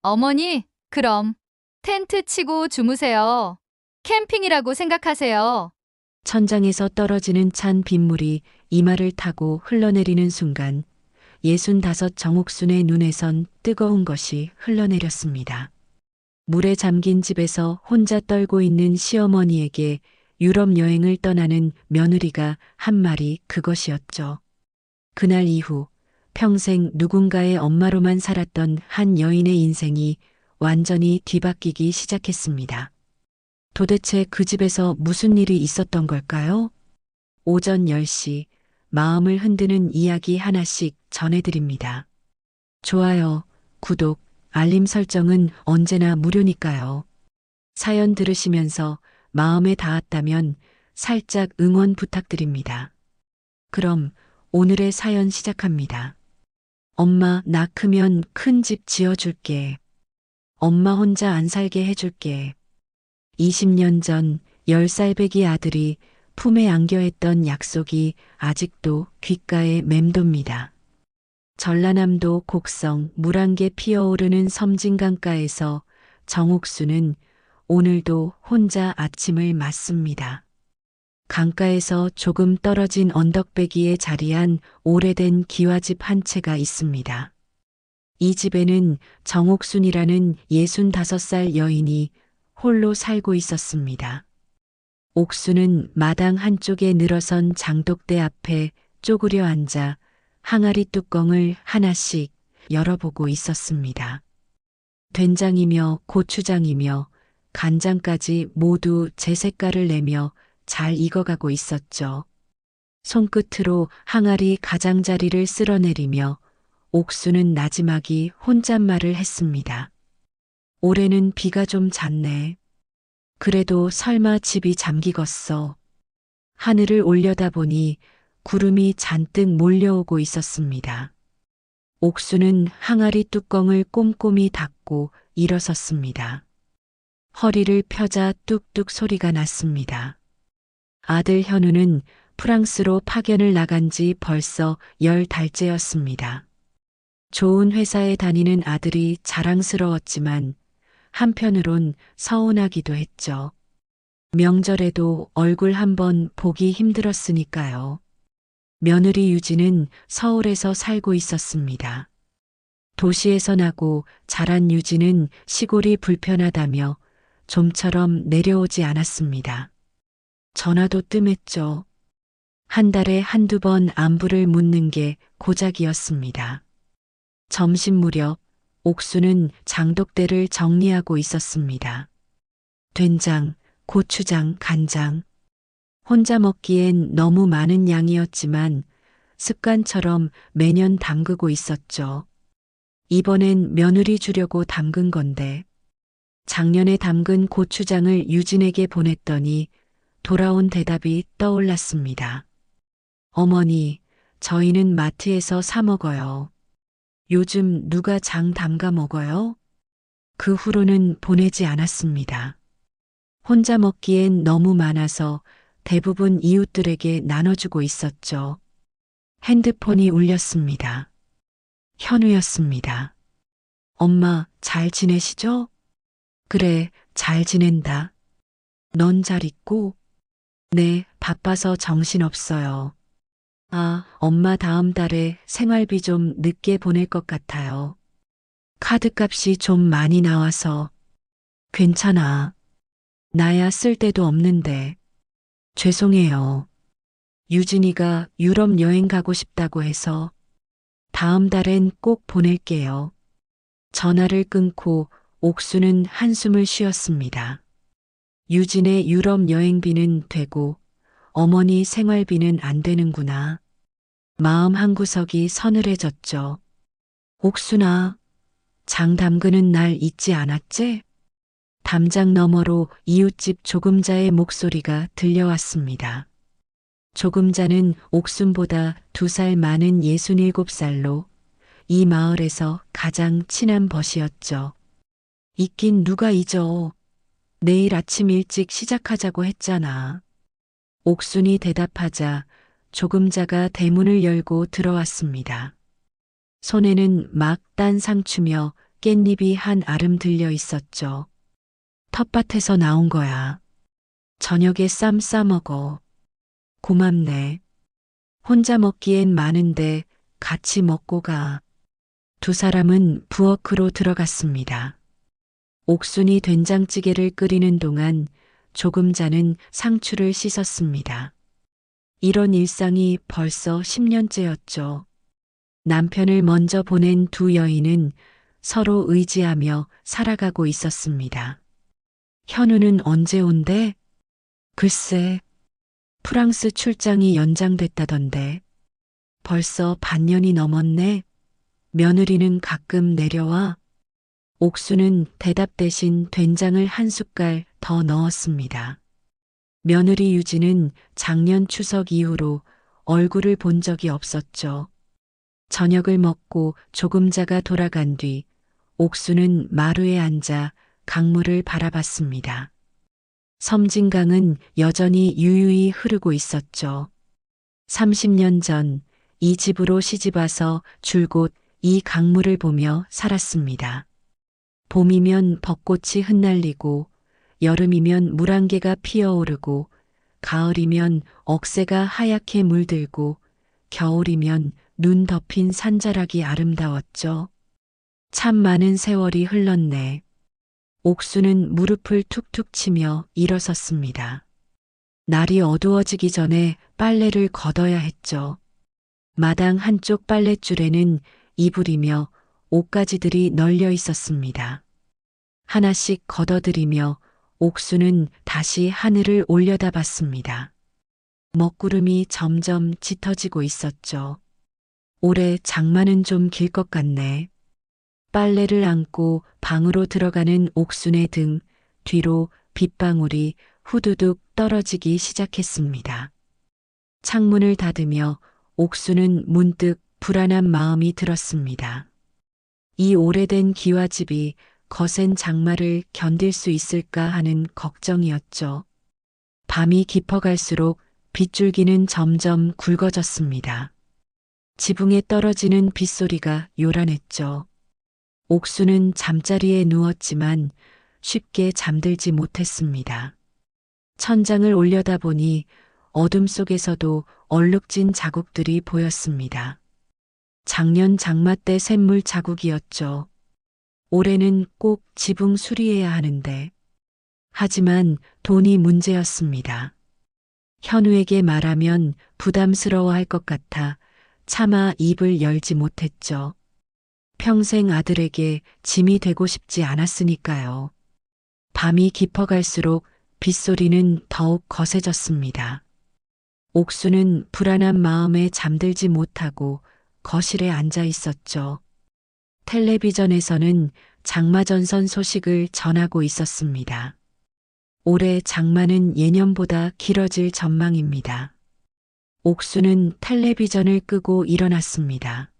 어머니, 그럼 텐트 치고 주무세요. 캠핑이라고 생각하세요. 천장에서 떨어지는 찬 빗물이 이마를 타고 흘러내리는 순간 65 정옥순의 눈에선 뜨거운 것이 흘러내렸습니다. 물에 잠긴 집에서 혼자 떨고 있는 시어머니에게 유럽 여행을 떠나는 며느리가 한 말이 그것이었죠. 그날 이후 평생 누군가의 엄마로만 살았던 한 여인의 인생이 완전히 뒤바뀌기 시작했습니다. 도대체 그 집에서 무슨 일이 있었던 걸까요? 오전 10시 마음을 흔드는 이야기 하나씩 전해드립니다. 좋아요, 구독, 알림 설정은 언제나 무료니까요. 사연 들으시면서 마음에 닿았다면 살짝 응원 부탁드립니다. 그럼 오늘의 사연 시작합니다. 엄마, 나 크면 큰 집 지어줄게. 엄마 혼자 안 살게 해줄게. 20년 전 10살 배기 아들이 품에 안겨했던 약속이 아직도 귓가에 맴돕니다. 전라남도 곡성 물안개 피어오르는 섬진강가에서 정옥수는 오늘도 혼자 아침을 맞습니다. 강가에서 조금 떨어진 언덕배기에 자리한 오래된 기와집 한 채가 있습니다. 이 집에는 정옥순이라는 65살 여인이 홀로 살고 있었습니다. 옥수는 마당 한쪽에 늘어선 장독대 앞에 쪼그려 앉아 항아리 뚜껑을 하나씩 열어보고 있었습니다. 된장이며 고추장이며 간장까지 모두 제 색깔을 내며 잘 익어가고 있었죠. 손끝으로 항아리 가장자리를 쓸어내리며 옥수는 나지막이 혼잣말을 했습니다. 올해는 비가 좀 잦네. 그래도 설마 집이 잠기겠어. 하늘을 올려다보니 구름이 잔뜩 몰려오고 있었습니다. 옥수는 항아리 뚜껑을 꼼꼼히 닫고 일어섰습니다. 허리를 펴자 뚝뚝 소리가 났습니다. 아들 현우는 프랑스로 파견을 나간 지 벌써 10달째였습니다. 좋은 회사에 다니는 아들이 자랑스러웠지만 한편으론 서운하기도 했죠. 명절에도 얼굴 한번 보기 힘들었으니까요. 며느리 유진은 서울에서 살고 있었습니다. 도시에서 나고 자란 유진은 시골이 불편하다며 좀처럼 내려오지 않았습니다. 전화도 뜸했죠. 한 달에 한두 번 안부를 묻는 게 고작이었습니다. 점심 무렵 옥수는 장독대를 정리하고 있었습니다. 된장, 고추장, 간장. 혼자 먹기엔 너무 많은 양이었지만 습관처럼 매년 담그고 있었죠. 이번엔 며느리 주려고 담근 건데 작년에 담근 고추장을 유진에게 보냈더니 돌아온 대답이 떠올랐습니다. 어머니, 저희는 마트에서 사 먹어요. 요즘 누가 장 담가 먹어요? 그 후로는 보내지 않았습니다. 혼자 먹기엔 너무 많아서 대부분 이웃들에게 나눠주고 있었죠. 핸드폰이 울렸습니다. 현우였습니다. 엄마, 잘 지내시죠? 그래, 잘 지낸다. 넌 잘 있고? 네, 바빠서 정신없어요. 아, 엄마 다음 달에 생활비 좀 늦게 보낼 것 같아요. 카드값이 좀 많이 나와서. 괜찮아. 나야 쓸 데도 없는데. 죄송해요. 유진이가 유럽 여행 가고 싶다고 해서 다음 달엔 꼭 보낼게요. 전화를 끊고 옥수는 한숨을 쉬었습니다. 유진의 유럽 여행비는 되고 어머니 생활비는 안 되는구나. 마음 한구석이 서늘해졌죠. 옥순아, 장 담그는 날 잊지 않았지? 담장 너머로 이웃집 조금자의 목소리가 들려왔습니다. 조금자는 옥순보다 2살 많은 67살로 이 마을에서 가장 친한 벗이었죠. 있긴 누가 잊어. 내일 아침 일찍 시작하자고 했잖아. 옥순이 대답하자 조금자가 대문을 열고 들어왔습니다. 손에는 막 딴 상추며 깻잎이 한 알음 들려 있었죠. 텃밭에서 나온 거야. 저녁에 쌈 싸 먹어. 고맙네. 혼자 먹기엔 많은데 같이 먹고 가. 두 사람은 부엌으로 들어갔습니다. 옥순이 된장찌개를 끓이는 동안 조금자는 상추를 씻었습니다. 이런 일상이 벌써 10년째였죠. 남편을 먼저 보낸 두 여인은 서로 의지하며 살아가고 있었습니다. 현우는 언제 온대? 글쎄, 프랑스 출장이 연장됐다던데. 벌써 반년이 넘었네. 며느리는 가끔 내려와. 옥수는 대답 대신 된장을 한 숟갈 더 넣었습니다. 며느리 유지는 작년 추석 이후로 얼굴을 본 적이 없었죠. 저녁을 먹고 조금자가 돌아간 뒤 옥수는 마루에 앉아 강물을 바라봤습니다. 섬진강은 여전히 유유히 흐르고 있었죠. 30년 전 이 집으로 시집와서 줄곧 이 강물을 보며 살았습니다. 봄이면 벚꽃이 흩날리고 여름이면 물안개가 피어오르고 가을이면 억새가 하얗게 물들고 겨울이면 눈 덮인 산자락이 아름다웠죠. 참 많은 세월이 흘렀네. 옥수는 무릎을 툭툭 치며 일어섰습니다. 날이 어두워지기 전에 빨래를 걷어야 했죠. 마당 한쪽 빨랫줄에는 이불이며 옷가지들이 널려 있었습니다. 하나씩 걷어들이며 옥수는 다시 하늘을 올려다봤습니다. 먹구름이 점점 짙어지고 있었죠. 올해 장마는 좀 길 것 같네. 빨래를 안고 방으로 들어가는 옥순의 등 뒤로 빗방울이 후두둑 떨어지기 시작했습니다. 창문을 닫으며 옥수는 문득 불안한 마음이 들었습니다. 이 오래된 기와집이 거센 장마를 견딜 수 있을까 하는 걱정이었죠. 밤이 깊어갈수록 빗줄기는 점점 굵어졌습니다. 지붕에 떨어지는 빗소리가 요란했죠. 옥수는 잠자리에 누웠지만 쉽게 잠들지 못했습니다. 천장을 올려다보니 어둠 속에서도 얼룩진 자국들이 보였습니다. 작년 장마 때 샘물 자국이었죠. 올해는 꼭 지붕 수리해야 하는데. 하지만 돈이 문제였습니다. 현우에게 말하면 부담스러워할 것 같아 차마 입을 열지 못했죠. 평생 아들에게 짐이 되고 싶지 않았으니까요. 밤이 깊어갈수록 빗소리는 더욱 거세졌습니다. 옥수는 불안한 마음에 잠들지 못하고 거실에 앉아 있었죠. 텔레비전에서는 장마전선 소식을 전하고 있었습니다. 올해 장마는 예년보다 길어질 전망입니다. 옥수는 텔레비전을 끄고 일어났습니다.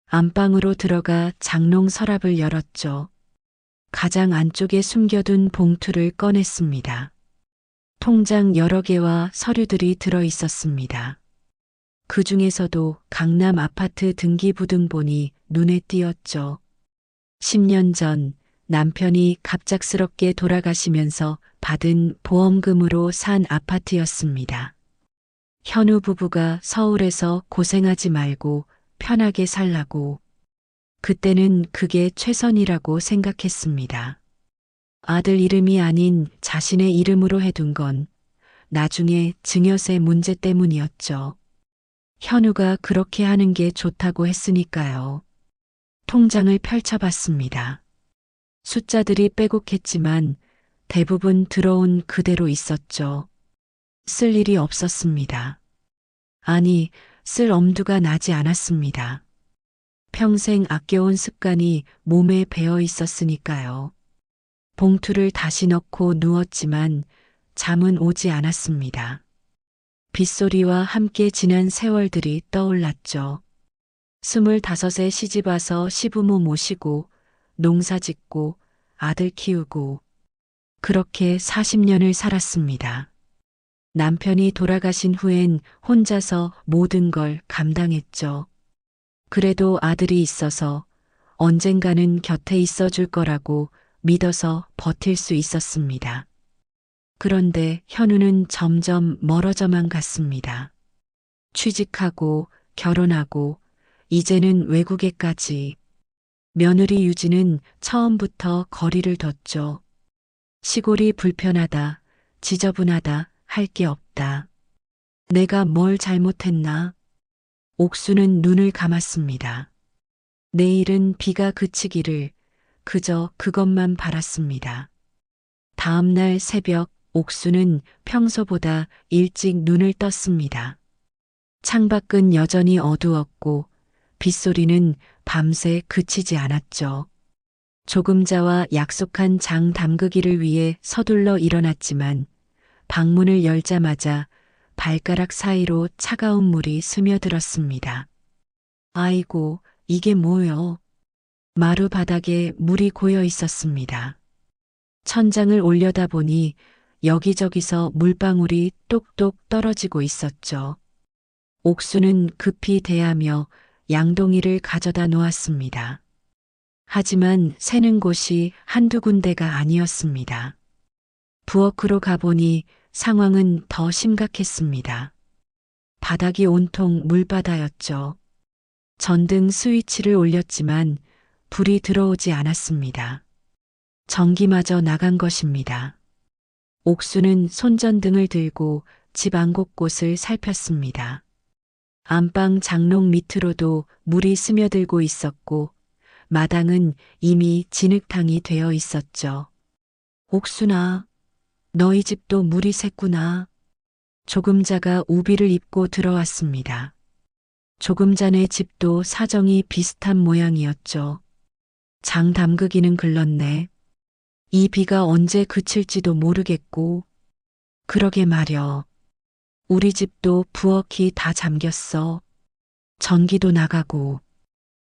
안방으로 들어가 장롱 서랍을 열었죠. 가장 안쪽에 숨겨둔 봉투를 꺼냈습니다. 통장 여러 개와 서류들이 들어 있었습니다. 그 중에서도 강남 아파트 등기부등본이 눈에 띄었죠. 10년 전 남편이 갑작스럽게 돌아가시면서 받은 보험금으로 산 아파트였습니다. 현우 부부가 서울에서 고생하지 말고 편하게 살라고. 그때는 그게 최선이라고 생각했습니다. 아들 이름이 아닌 자신의 이름으로 해둔 건 나중에 증여세 문제 때문이었죠. 현우가 그렇게 하는 게 좋다고 했으니까요. 통장을 펼쳐봤습니다. 숫자들이 빼곡했지만 대부분 들어온 그대로 있었죠. 쓸 일이 없었습니다. 아니, 쓸 엄두가 나지 않았습니다. 평생 아껴온 습관이 몸에 배어 있었으니까요. 봉투를 다시 넣고 누웠지만 잠은 오지 않았습니다. 빗소리와 함께 지난 세월들이 떠올랐죠. 25에 시집와서 시부모 모시고 농사 짓고 아들 키우고 그렇게 40년을 살았습니다. 남편이 돌아가신 후엔 혼자서 모든 걸 감당했죠. 그래도 아들이 있어서 언젠가는 곁에 있어 줄 거라고 믿어서 버틸 수 있었습니다. 그런데 현우는 점점 멀어져만 갔습니다. 취직하고 결혼하고 이제는 외국에까지. 며느리 유진은 처음부터 거리를 뒀죠. 시골이 불편하다, 지저분하다, 할 게 없다. 내가 뭘 잘못했나? 옥수는 눈을 감았습니다. 내일은 비가 그치기를 그저 그것만 바랐습니다. 다음 날 새벽 옥수는 평소보다 일찍 눈을 떴습니다. 창밖은 여전히 어두웠고 빗소리는 밤새 그치지 않았죠. 조금자와 약속한 장 담그기를 위해 서둘러 일어났지만 방문을 열자마자 발가락 사이로 차가운 물이 스며들었습니다. 아이고, 이게 뭐요? 마루 바닥에 물이 고여 있었습니다. 천장을 올려다보니 여기저기서 물방울이 똑똑 떨어지고 있었죠. 옥수는 급히 대하며 양동이를 가져다 놓았습니다. 하지만 새는 곳이 한두 군데가 아니었습니다. 부엌으로 가보니 상황은 더 심각했습니다. 바닥이 온통 물바다였죠. 전등 스위치를 올렸지만 불이 들어오지 않았습니다. 전기마저 나간 것입니다. 옥수는 손전등을 들고 집 안 곳곳을 살폈습니다. 안방 장롱 밑으로도 물이 스며들고 있었고 마당은 이미 진흙탕이 되어 있었죠. 옥순아, 너희 집도 물이 샜구나. 조금자가 우비를 입고 들어왔습니다. 조금자네 집도 사정이 비슷한 모양이었죠. 장 담그기는 글렀네. 이 비가 언제 그칠지도 모르겠고. 그러게 말여. 우리 집도 부엌이 다 잠겼어. 전기도 나가고.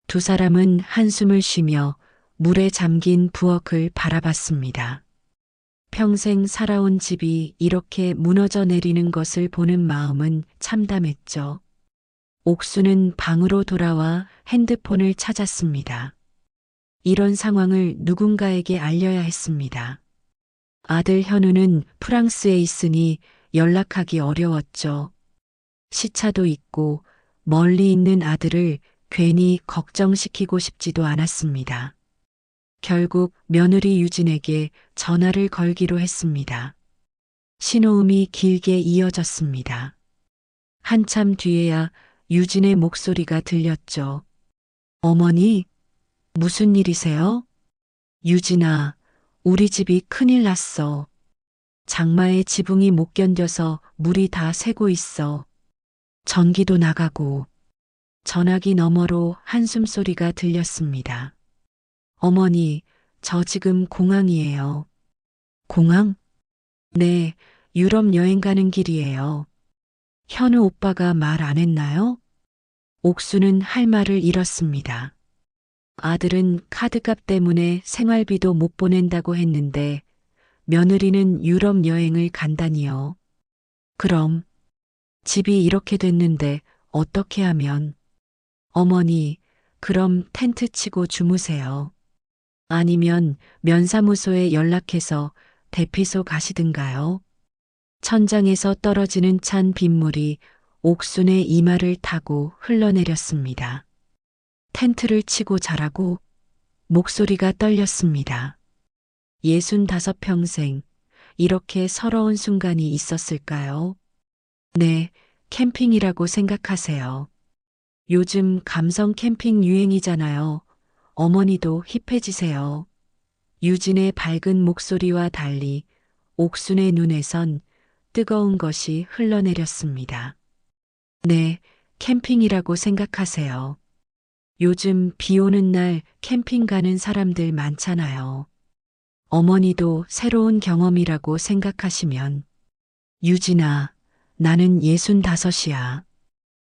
두 사람은 한숨을 쉬며 물에 잠긴 부엌을 바라봤습니다. 평생 살아온 집이 이렇게 무너져 내리는 것을 보는 마음은 참담했죠. 옥수는 방으로 돌아와 핸드폰을 찾았습니다. 이런 상황을 누군가에게 알려야 했습니다. 아들 현우는 프랑스에 있으니 연락하기 어려웠죠. 시차도 있고 멀리 있는 아들을 괜히 걱정시키고 싶지도 않았습니다. 결국 며느리 유진에게 전화를 걸기로 했습니다. 신호음이 길게 이어졌습니다. 한참 뒤에야 유진의 목소리가 들렸죠. 어머니, 무슨 일이세요? 유진아, 우리 집이 큰일 났어. 장마에 지붕이 못 견뎌서 물이 다 새고 있어. 전기도 나가고. 전화기 너머로 한숨소리가 들렸습니다. 어머니, 저 지금 공항이에요. 공항? 네, 유럽 여행 가는 길이에요. 현우 오빠가 말 안 했나요? 옥수는 할 말을 잃었습니다. 아들은 카드값 때문에 생활비도 못 보낸다고 했는데 며느리는 유럽 여행을 간다니요. 그럼 집이 이렇게 됐는데 어떻게 하면? 어머니, 그럼 텐트 치고 주무세요. 아니면 면사무소에 연락해서 대피소 가시든가요. 천장에서 떨어지는 찬 빗물이 옥순의 이마를 타고 흘러내렸습니다. 텐트를 치고 자라고 목소리가 떨렸습니다. 65평생 이렇게 서러운 순간이 있었을까요? 네, 캠핑이라고 생각하세요. 요즘 감성 캠핑 유행이잖아요. 어머니도 힙해지세요. 유진의 밝은 목소리와 달리 옥순의 눈에선 뜨거운 것이 흘러내렸습니다. 네, 캠핑이라고 생각하세요. 요즘 비 오는 날 캠핑 가는 사람들 많잖아요. 어머니도 새로운 경험이라고 생각하시면. 유진아, 나는 65이야.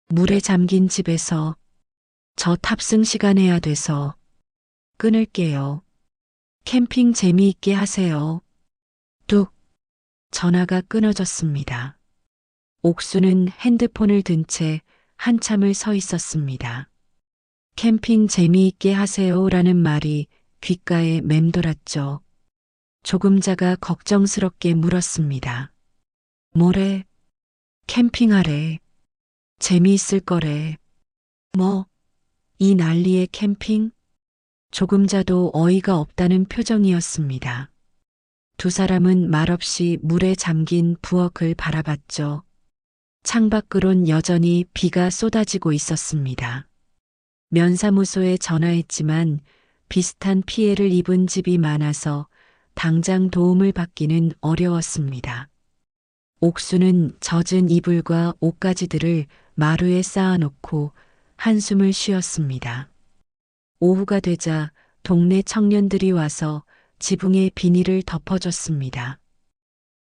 물에 잠긴 집에서 저 탑승 시간 해야 돼서 끊을게요. 캠핑 재미있게 하세요. 뚝. 전화가 끊어졌습니다. 옥수는 핸드폰을 든 채 한참을 서 있었습니다. 캠핑 재미있게 하세요라는 말이 귓가에 맴돌았죠. 조금자가 걱정스럽게 물었습니다. 뭐래? 캠핑하래. 재미있을 거래. 뭐, 이 난리의 캠핑? 조금자도 어이가 없다는 표정이었습니다. 두 사람은 말없이 물에 잠긴 부엌을 바라봤죠. 창밖으론 여전히 비가 쏟아지고 있었습니다. 면사무소에 전화했지만 비슷한 피해를 입은 집이 많아서 당장 도움을 받기는 어려웠습니다. 옥수는 젖은 이불과 옷가지들을 마루에 쌓아놓고 한숨을 쉬었습니다. 오후가 되자 동네 청년들이 와서 지붕에 비닐을 덮어줬습니다.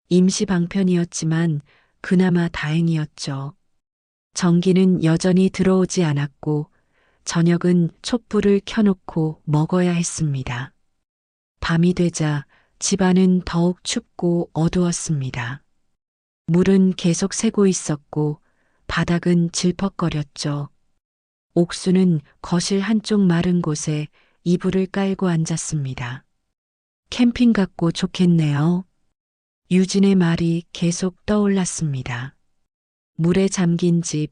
임시 방편이었지만 그나마 다행이었죠. 전기는 여전히 들어오지 않았고 저녁은 촛불을 켜놓고 먹어야 했습니다. 밤이 되자 집안은 더욱 춥고 어두웠습니다. 물은 계속 새고 있었고 바닥은 질퍽거렸죠. 옥수는 거실 한쪽 마른 곳에 이불을 깔고 앉았습니다. 캠핑 갔고 좋겠네요. 유진의 말이 계속 떠올랐습니다. 물에 잠긴 집,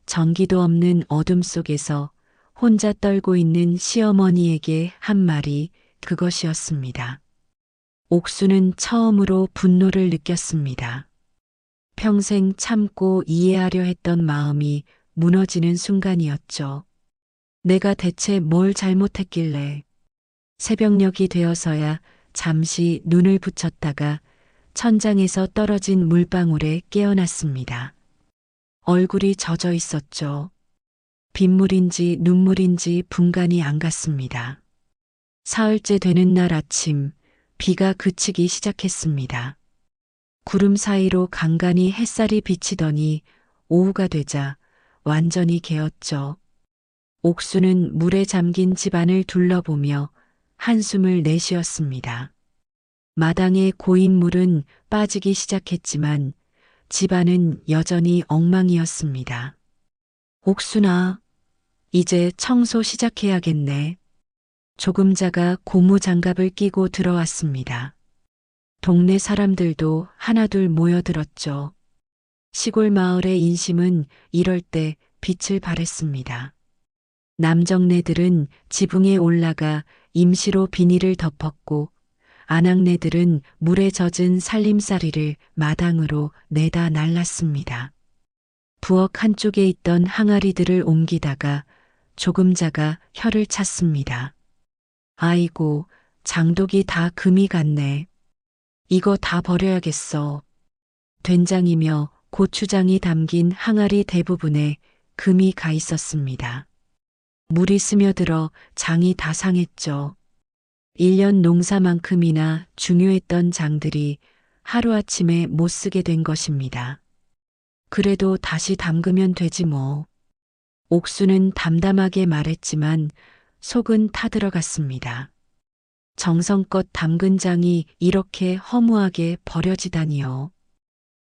전기도 없는 어둠 속에서 혼자 떨고 있는 시어머니에게 한 말이 그것이었습니다. 옥수는 처음으로 분노를 느꼈습니다. 평생 참고 이해하려 했던 마음이 무너지는 순간이었죠. 내가 대체 뭘 잘못했길래. 새벽녘이 되어서야 잠시 눈을 붙였다가 천장에서 떨어진 물방울에 깨어났습니다. 얼굴이 젖어 있었죠. 빗물인지 눈물인지 분간이 안 갔습니다. 사흘째 되는 날 아침, 비가 그치기 시작했습니다. 구름 사이로 간간히 햇살이 비치더니 오후가 되자 완전히 개었죠. 옥수는 물에 잠긴 집안을 둘러보며 한숨을 내쉬었습니다. 마당의 고인 물은 빠지기 시작했지만 집안은 여전히 엉망이었습니다. 옥순아, 이제 청소 시작해야겠네. 조금자가 고무장갑을 끼고 들어왔습니다. 동네 사람들도 하나둘 모여들었죠. 시골 마을의 인심은 이럴 때 빛을 발했습니다. 남정네들은 지붕에 올라가 임시로 비닐을 덮었고 아낙네들은 물에 젖은 살림살이를 마당으로 내다 날랐습니다. 부엌 한쪽에 있던 항아리들을 옮기다가 조금자가 혀를 찼습니다. 아이고, 장독이 다 금이 갔네. 이거 다 버려야겠어. 된장이며 고추장이 담긴 항아리 대부분에 금이 가 있었습니다. 물이 스며들어 장이 다 상했죠. 1년 농사만큼이나 중요했던 장들이 하루아침에 못 쓰게 된 것입니다. 그래도 다시 담그면 되지 뭐. 옥수는 담담하게 말했지만 속은 타들어갔습니다. 정성껏 담근 장이 이렇게 허무하게 버려지다니요.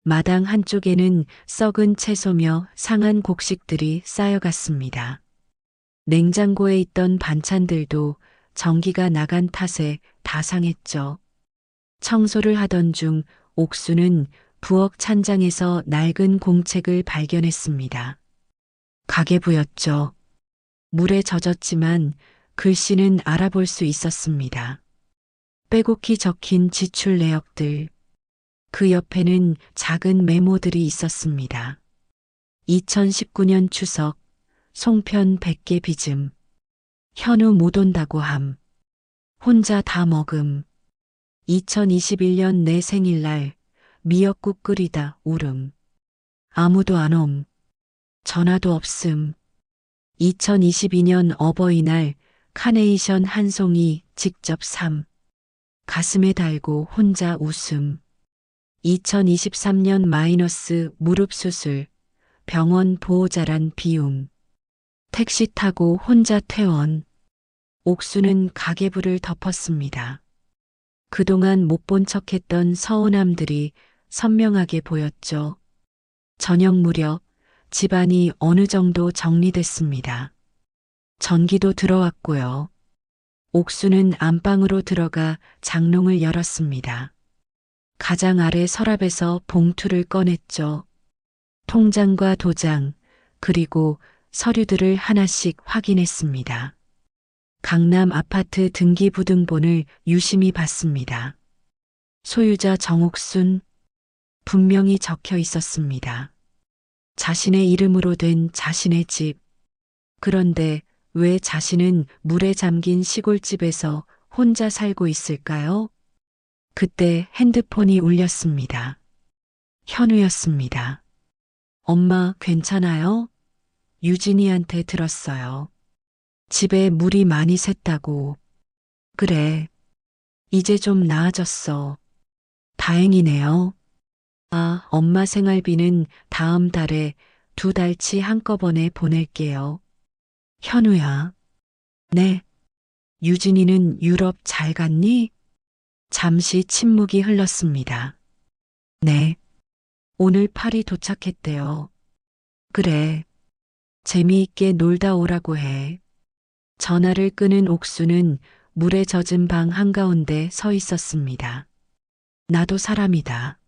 마당 한쪽에는 썩은 채소며 상한 곡식들이 쌓여갔습니다. 냉장고에 있던 반찬들도 전기가 나간 탓에 다 상했죠. 청소를 하던 중 옥수는 부엌 찬장에서 낡은 공책을 발견했습니다. 가계부였죠. 물에 젖었지만 글씨는 알아볼 수 있었습니다. 빼곡히 적힌 지출 내역들. 그 옆에는 작은 메모들이 있었습니다. 2019년 추석, 송편 100개 빚음. 현우 못 온다고 함. 혼자 다 먹음. 2021년 내 생일날 미역국 끓이다 울음. 아무도 안 옴. 전화도 없음. 2022년 어버이날 카네이션 한 송이 직접 삶. 가슴에 달고 혼자 웃음. 2023년 마이너스 무릎 수술. 병원 보호자란 비움. 택시 타고 혼자 퇴원. 옥수는 가계부를 덮었습니다. 그동안 못 본 척했던 서운함들이 선명하게 보였죠. 저녁 무렵 집안이 어느 정도 정리됐습니다. 전기도 들어왔고요. 옥수는 안방으로 들어가 장롱을 열었습니다. 가장 아래 서랍에서 봉투를 꺼냈죠. 통장과 도장, 그리고 서류들을 하나씩 확인했습니다. 강남 아파트 등기부등본을 유심히 봤습니다. 소유자 정옥순, 분명히 적혀 있었습니다. 자신의 이름으로 된 자신의 집. 그런데 왜 자신은 물에 잠긴 시골집에서 혼자 살고 있을까요? 그때 핸드폰이 울렸습니다. 현우였습니다. 엄마 괜찮아요? 유진이한테 들었어요. 집에 물이 많이 샜다고. 그래. 이제 좀 나아졌어. 다행이네요. 아, 엄마 생활비는 다음 달에 2달치 한꺼번에 보낼게요. 현우야. 네. 유진이는 유럽 잘 갔니? 잠시 침묵이 흘렀습니다. 네. 오늘 파리 도착했대요. 그래. 재미있게 놀다 오라고 해. 전화를 끄는 옥수는 물에 젖은 방 한가운데 서 있었습니다. 나도 사람이다.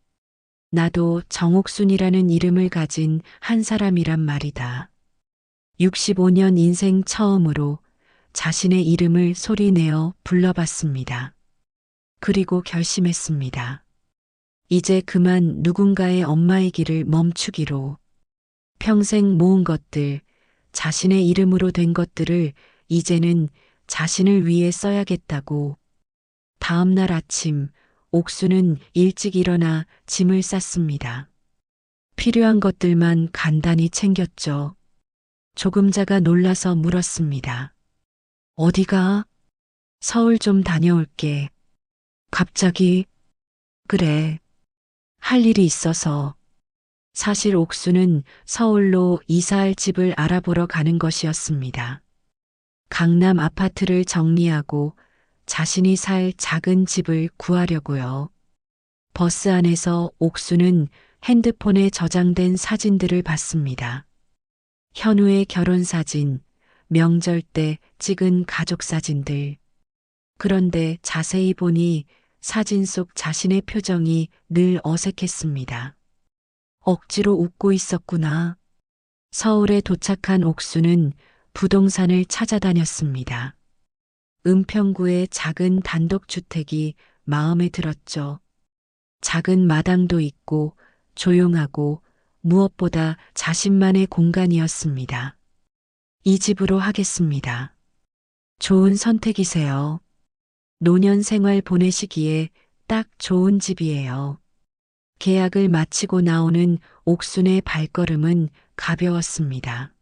나도 정옥순이라는 이름을 가진 한 사람이란 말이다. 65년 인생 처음으로 자신의 이름을 소리내어 불러봤습니다. 그리고 결심했습니다. 이제 그만 누군가의 엄마의 길을 멈추기로. 평생 모은 것들, 자신의 이름으로 된 것들을 이제는 자신을 위해 써야겠다고. 다음 날 아침, 옥수는 일찍 일어나 짐을 쌌습니다. 필요한 것들만 간단히 챙겼죠. 조금자가 놀라서 물었습니다. 어디가? 서울 좀 다녀올게. 갑자기? 그래. 할 일이 있어서. 사실 옥수는 서울로 이사할 집을 알아보러 가는 것이었습니다. 강남 아파트를 정리하고 자신이 살 작은 집을 구하려고요. 버스 안에서 옥수는 핸드폰에 저장된 사진들을 봤습니다. 현우의 결혼 사진, 명절 때 찍은 가족 사진들. 그런데 자세히 보니 사진 속 자신의 표정이 늘 어색했습니다. 억지로 웃고 있었구나. 서울에 도착한 옥수는 부동산을 찾아다녔습니다. 은평구의 작은 단독주택이 마음에 들었죠. 작은 마당도 있고 조용하고 무엇보다 자신만의 공간이었습니다. 이 집으로 하겠습니다. 좋은 선택이세요. 노년 생활 보내시기에 딱 좋은 집이에요. 계약을 마치고 나오는 옥순의 발걸음은 가벼웠습니다.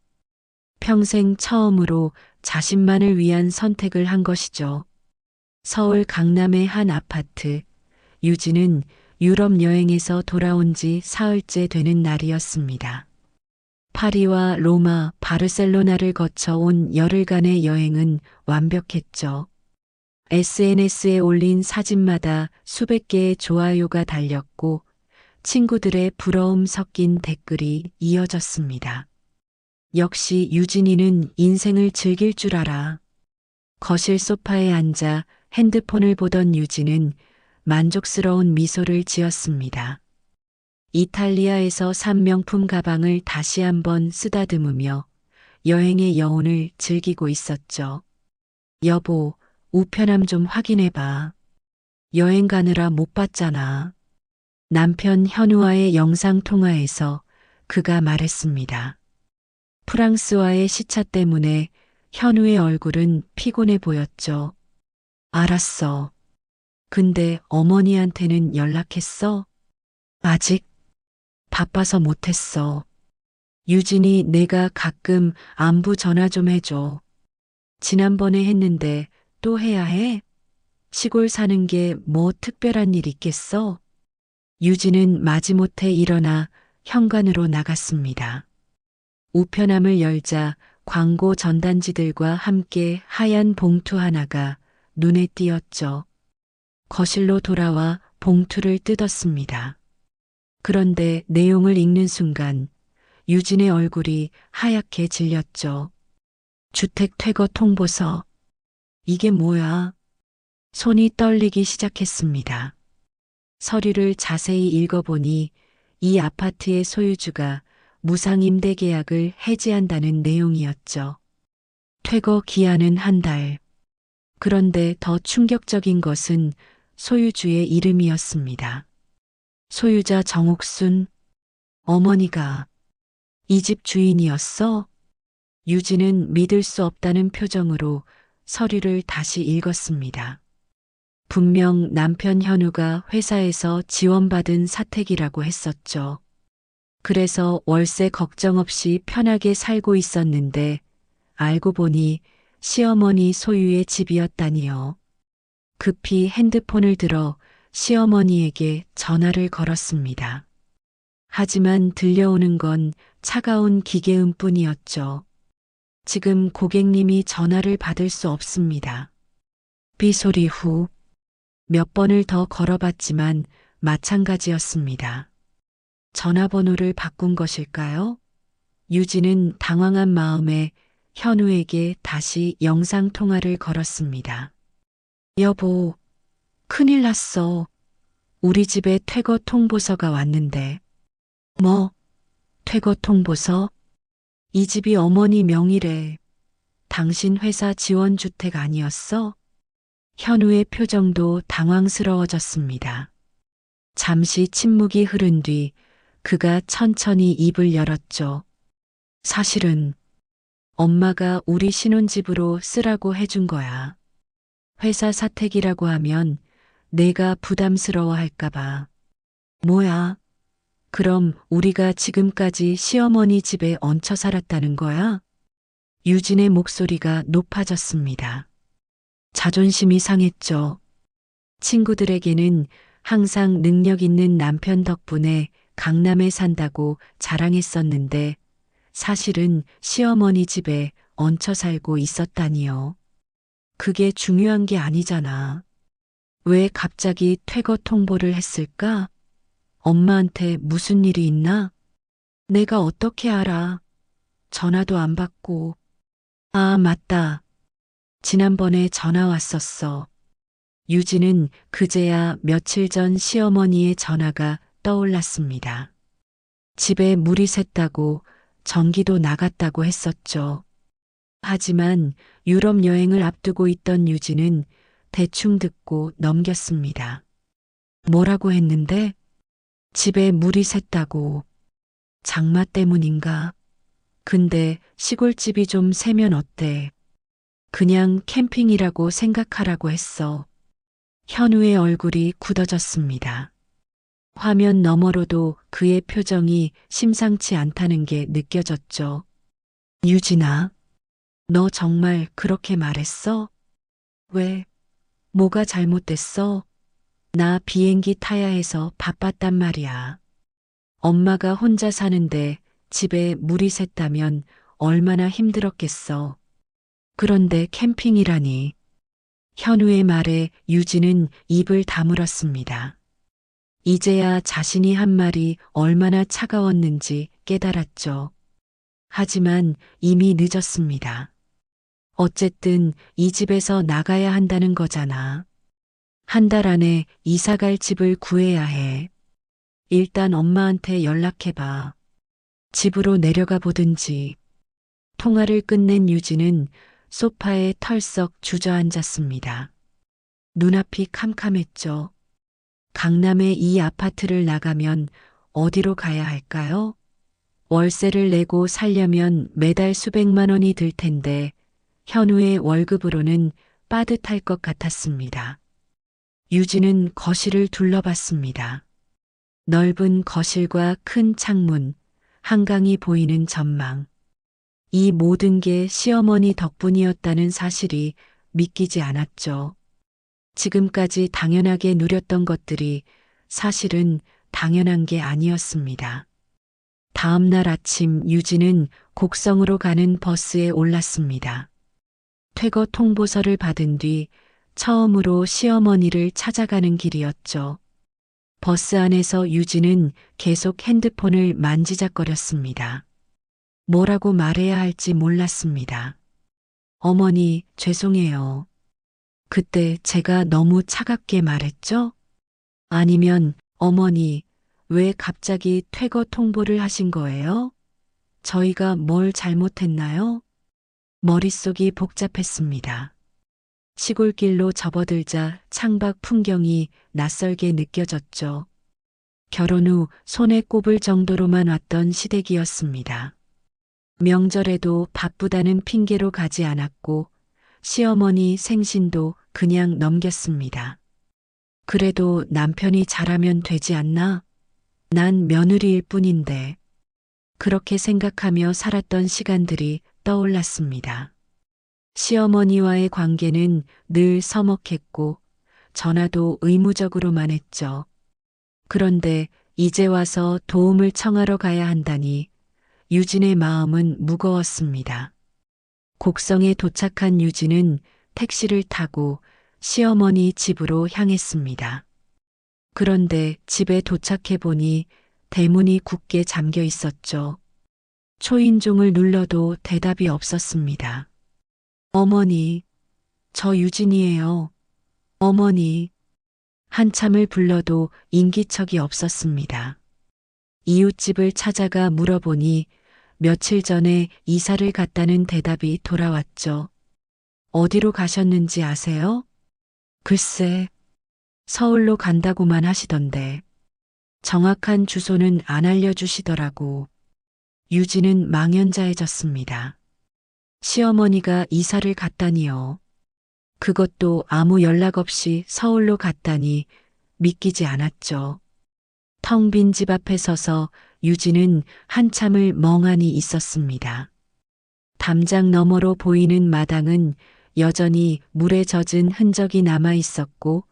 평생 처음으로 자신만을 위한 선택을 한 것이죠. 서울 강남의 한 아파트. 유진은 유럽 여행에서 돌아온 지 사흘째 되는 날이었습니다. 파리와 로마, 바르셀로나를 거쳐 온 열흘간의 여행은 완벽했죠. SNS에 올린 사진마다 수백 개의 좋아요가 달렸고 친구들의 부러움 섞인 댓글이 이어졌습니다. 역시 유진이는 인생을 즐길 줄 알아. 거실 소파에 앉아 핸드폰을 보던 유진은 만족스러운 미소를 지었습니다. 이탈리아에서 산 명품 가방을 다시 한번 쓰다듬으며 여행의 여운을 즐기고 있었죠. 여보, 우편함 좀 확인해봐. 여행 가느라 못 봤잖아. 남편 현우와의 영상통화에서 그가 말했습니다. 프랑스와의 시차 때문에 현우의 얼굴은 피곤해 보였죠. 알았어. 근데 어머니한테는 연락했어? 아직 바빠서 못했어. 유진이 내가 가끔 안부 전화 좀 해줘. 지난번에 했는데 또 해야 해? 시골 사는 게 뭐 특별한 일 있겠어? 유진은 마지못해 일어나 현관으로 나갔습니다. 우편함을 열자 광고 전단지들과 함께 하얀 봉투 하나가 눈에 띄었죠. 거실로 돌아와 봉투를 뜯었습니다. 그런데 내용을 읽는 순간 유진의 얼굴이 하얗게 질렸죠. 주택 퇴거 통보서. 이게 뭐야? 손이 떨리기 시작했습니다. 서류를 자세히 읽어보니 이 아파트의 소유주가 무상임대 계약을 해지한다는 내용이었죠. 퇴거 기한은 한 달. 그런데 더 충격적인 것은 소유주의 이름이었습니다. 소유자 정옥순, 어머니가 이 집 주인이었어? 유진은 믿을 수 없다는 표정으로 서류를 다시 읽었습니다. 분명 남편 현우가 회사에서 지원받은 사택이라고 했었죠. 그래서 월세 걱정 없이 편하게 살고 있었는데 알고 보니 시어머니 소유의 집이었다니요. 급히 핸드폰을 들어 시어머니에게 전화를 걸었습니다. 하지만 들려오는 건 차가운 기계음 뿐이었죠. 지금 고객님이 전화를 받을 수 없습니다. 삐소리 후 몇 번을 더 걸어봤지만 마찬가지였습니다. 전화번호를 바꾼 것일까요? 유진은 당황한 마음에 현우에게 다시 영상통화를 걸었습니다. 여보, 큰일 났어. 우리 집에 퇴거 통보서가 왔는데. 뭐, 퇴거 통보서? 이 집이 어머니 명의래. 당신 회사 지원주택 아니었어? 현우의 표정도 당황스러워졌습니다. 잠시 침묵이 흐른 뒤 그가 천천히 입을 열었죠. 사실은 엄마가 우리 신혼집으로 쓰라고 해준 거야. 회사 사택이라고 하면 내가 부담스러워 할까봐. 뭐야? 그럼 우리가 지금까지 시어머니 집에 얹혀 살았다는 거야? 유진의 목소리가 높아졌습니다. 자존심이 상했죠. 친구들에게는 항상 능력 있는 남편 덕분에 강남에 산다고 자랑했었는데 사실은 시어머니 집에 얹혀 살고 있었다니요. 그게 중요한 게 아니잖아. 왜 갑자기 퇴거 통보를 했을까? 엄마한테 무슨 일이 있나? 내가 어떻게 알아? 전화도 안 받고. 아, 맞다. 지난번에 전화 왔었어. 유진은 그제야 며칠 전 시어머니의 전화가 떠올랐습니다. 집에 물이 샜다고 전기도 나갔다고 했었죠. 하지만 유럽 여행을 앞두고 있던 유진은 대충 듣고 넘겼습니다. 뭐라고 했는데? 집에 물이 샜다고. 장마 때문인가? 근데 시골집이 좀 새면 어때? 그냥 캠핑이라고 생각하라고 했어. 현우의 얼굴이 굳어졌습니다. 화면 너머로도 그의 표정이 심상치 않다는 게 느껴졌죠. 유진아, 너 정말 그렇게 말했어? 왜? 뭐가 잘못됐어? 나 비행기 타야 해서 바빴단 말이야. 엄마가 혼자 사는데 집에 물이 샜다면 얼마나 힘들었겠어. 그런데 캠핑이라니. 현우의 말에 유진은 입을 다물었습니다. 이제야 자신이 한 말이 얼마나 차가웠는지 깨달았죠. 하지만 이미 늦었습니다. 어쨌든 이 집에서 나가야 한다는 거잖아. 한 달 안에 이사 갈 집을 구해야 해. 일단 엄마한테 연락해봐. 집으로 내려가 보든지. 통화를 끝낸 유진은 소파에 털썩 주저앉았습니다. 눈앞이 캄캄했죠. 강남의 이 아파트를 나가면 어디로 가야 할까요? 월세를 내고 살려면 매달 수백만 원이 들 텐데 현우의 월급으로는 빠듯할 것 같았습니다. 유진은 거실을 둘러봤습니다. 넓은 거실과 큰 창문, 한강이 보이는 전망. 이 모든 게 시어머니 덕분이었다는 사실이 믿기지 않았죠. 지금까지 당연하게 누렸던 것들이 사실은 당연한 게 아니었습니다. 다음 날 아침 유진은 곡성으로 가는 버스에 올랐습니다. 퇴거 통보서를 받은 뒤 처음으로 시어머니를 찾아가는 길이었죠. 버스 안에서 유진은 계속 핸드폰을 만지작거렸습니다. 뭐라고 말해야 할지 몰랐습니다. 어머니, 죄송해요. 그때 제가 너무 차갑게 말했죠? 아니면 어머니, 왜 갑자기 퇴거 통보를 하신 거예요? 저희가 뭘 잘못했나요? 머릿속이 복잡했습니다. 시골길로 접어들자 창밖 풍경이 낯설게 느껴졌죠. 결혼 후 손에 꼽을 정도로만 왔던 시댁이었습니다. 명절에도 바쁘다는 핑계로 가지 않았고 시어머니 생신도 그냥 넘겼습니다. 그래도 남편이 잘하면 되지 않나? 난 며느리일 뿐인데. 그렇게 생각하며 살았던 시간들이 떠올랐습니다. 시어머니와의 관계는 늘 서먹했고 전화도 의무적으로만 했죠. 그런데 이제 와서 도움을 청하러 가야 한다니 유진의 마음은 무거웠습니다. 곡성에 도착한 유진은 택시를 타고 시어머니 집으로 향했습니다. 그런데 집에 도착해 보니 대문이 굳게 잠겨 있었죠. 초인종을 눌러도 대답이 없었습니다. 어머니, 저 유진이에요. 어머니. 한참을 불러도 인기척이 없었습니다. 이웃집을 찾아가 물어보니 며칠 전에 이사를 갔다는 대답이 돌아왔죠. 어디로 가셨는지 아세요? 글쎄, 서울로 간다고만 하시던데. 정확한 주소는 안 알려주시더라고. 유진은 망연자해졌습니다. 시어머니가 이사를 갔다니요. 그것도 아무 연락 없이 서울로 갔다니 믿기지 않았죠. 텅 빈 집 앞에 서서 유진은 한참을 멍하니 있었습니다. 담장 너머로 보이는 마당은 여전히 물에 젖은 흔적이 남아 있었고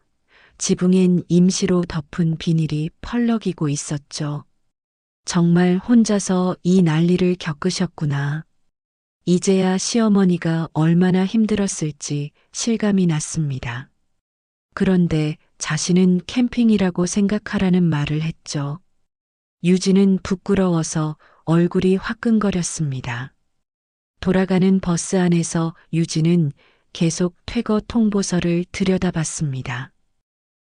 지붕엔 임시로 덮은 비닐이 펄럭이고 있었죠. 정말 혼자서 이 난리를 겪으셨구나. 이제야 시어머니가 얼마나 힘들었을지 실감이 났습니다. 그런데 자신은 캠핑이라고 생각하라는 말을 했죠. 유진은 부끄러워서 얼굴이 화끈거렸습니다. 돌아가는 버스 안에서 유진은 계속 퇴거 통보서를 들여다봤습니다.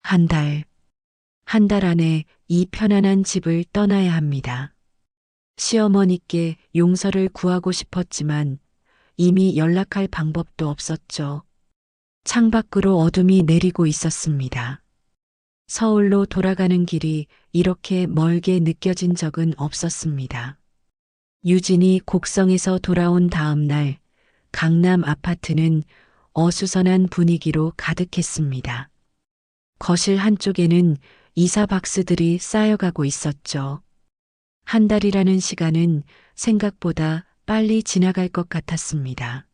한 달 안에 이 편안한 집을 떠나야 합니다. 시어머니께 용서를 구하고 싶었지만 이미 연락할 방법도 없었죠. 창밖으로 어둠이 내리고 있었습니다. 서울로 돌아가는 길이 이렇게 멀게 느껴진 적은 없었습니다. 유진이 곡성에서 돌아온 다음 날 강남 아파트는 어수선한 분위기로 가득했습니다. 거실 한쪽에는 이사 박스들이 쌓여가고 있었죠. 한 달이라는 시간은 생각보다 빨리 지나갈 것 같았습니다.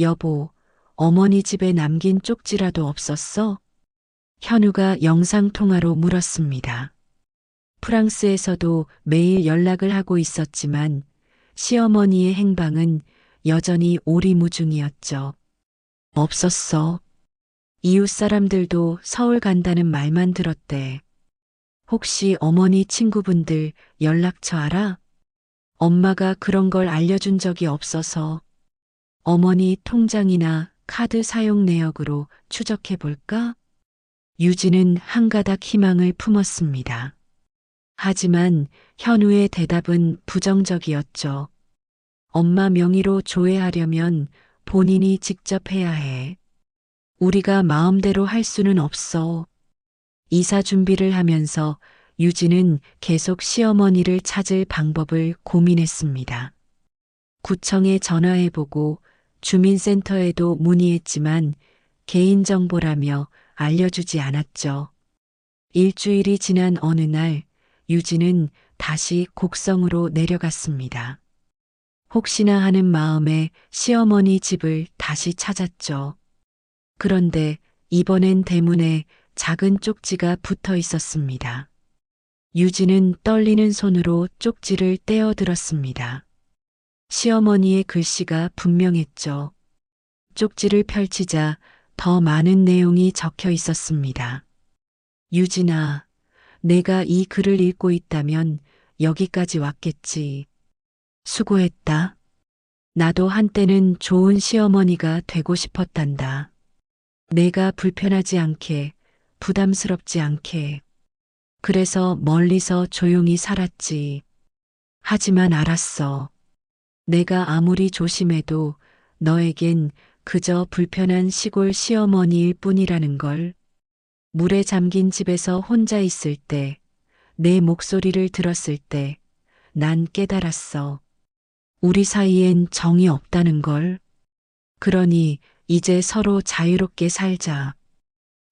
여보, 어머니 집에 남긴 쪽지라도 없었어? 현우가 영상통화로 물었습니다. 프랑스에서도 매일 연락을 하고 있었지만 시어머니의 행방은 여전히 오리무중이었죠. 없었어. 이웃 사람들도 서울 간다는 말만 들었대. 혹시 어머니 친구분들 연락처 알아? 엄마가 그런 걸 알려준 적이 없어서 어머니 통장이나 카드 사용 내역으로 추적해 볼까? 유진은 한 가닥 희망을 품었습니다. 하지만 현우의 대답은 부정적이었죠. 엄마 명의로 조회하려면 본인이 직접 해야 해. 우리가 마음대로 할 수는 없어. 이사 준비를 하면서 유진은 계속 시어머니를 찾을 방법을 고민했습니다. 구청에 전화해보고 주민센터에도 문의했지만 개인정보라며 알려주지 않았죠. 일주일이 지난 어느 날 유진은 다시 곡성으로 내려갔습니다. 혹시나 하는 마음에 시어머니 집을 다시 찾았죠. 그런데 이번엔 대문에 작은 쪽지가 붙어 있었습니다. 유진은 떨리는 손으로 쪽지를 떼어들었습니다. 시어머니의 글씨가 분명했죠. 쪽지를 펼치자 더 많은 내용이 적혀 있었습니다. 유진아, 내가 이 글을 읽고 있다면 여기까지 왔겠지. 수고했다. 나도 한때는 좋은 시어머니가 되고 싶었단다. 내가 불편하지 않게, 부담스럽지 않게. 그래서 멀리서 조용히 살았지. 하지만 알았어. 내가 아무리 조심해도 너에겐 그저 불편한 시골 시어머니일 뿐이라는 걸. 물에 잠긴 집에서 혼자 있을 때, 내 목소리를 들었을 때, 난 깨달았어. 우리 사이엔 정이 없다는 걸. 그러니 이제 서로 자유롭게 살자.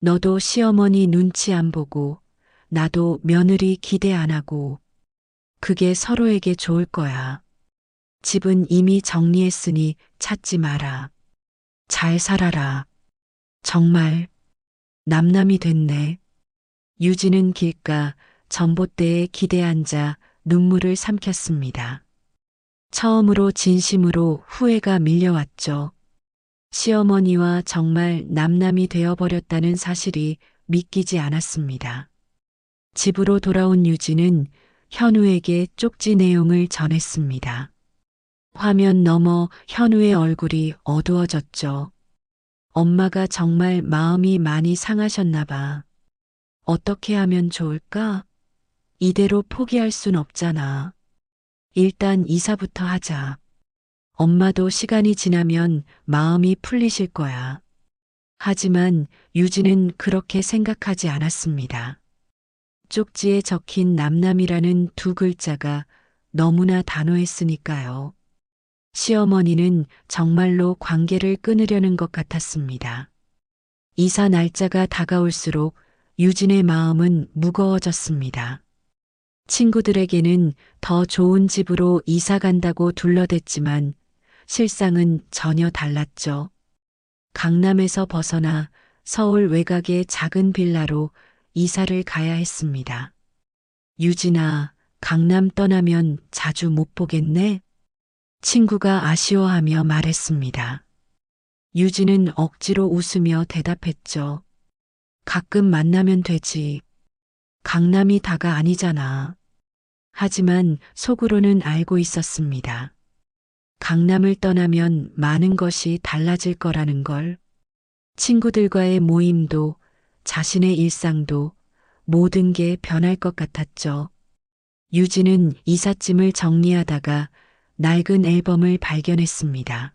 너도 시어머니 눈치 안 보고, 나도 며느리 기대 안 하고. 그게 서로에게 좋을 거야. 집은 이미 정리했으니 찾지 마라. 잘 살아라. 정말 남남이 됐네. 유진은 길가 전봇대에 기대 앉아 눈물을 삼켰습니다. 처음으로 진심으로 후회가 밀려왔죠. 시어머니와 정말 남남이 되어버렸다는 사실이 믿기지 않았습니다. 집으로 돌아온 유진은 현우에게 쪽지 내용을 전했습니다. 화면 너머 현우의 얼굴이 어두워졌죠. 엄마가 정말 마음이 많이 상하셨나 봐. 어떻게 하면 좋을까? 이대로 포기할 순 없잖아. 일단 이사부터 하자. 엄마도 시간이 지나면 마음이 풀리실 거야. 하지만 유진은 그렇게 생각하지 않았습니다. 쪽지에 적힌 남남이라는 두 글자가 너무나 단호했으니까요. 시어머니는 정말로 관계를 끊으려는 것 같았습니다. 이사 날짜가 다가올수록 유진의 마음은 무거워졌습니다. 친구들에게는 더 좋은 집으로 이사 간다고 둘러댔지만 실상은 전혀 달랐죠. 강남에서 벗어나 서울 외곽의 작은 빌라로 이사를 가야 했습니다. 유진아, 강남 떠나면 자주 못 보겠네? 친구가 아쉬워하며 말했습니다. 유진은 억지로 웃으며 대답했죠. 가끔 만나면 되지. 강남이 다가 아니잖아. 하지만 속으로는 알고 있었습니다. 강남을 떠나면 많은 것이 달라질 거라는 걸. 친구들과의 모임도 자신의 일상도 모든 게 변할 것 같았죠. 유진은 이삿짐을 정리하다가 낡은 앨범을 발견했습니다.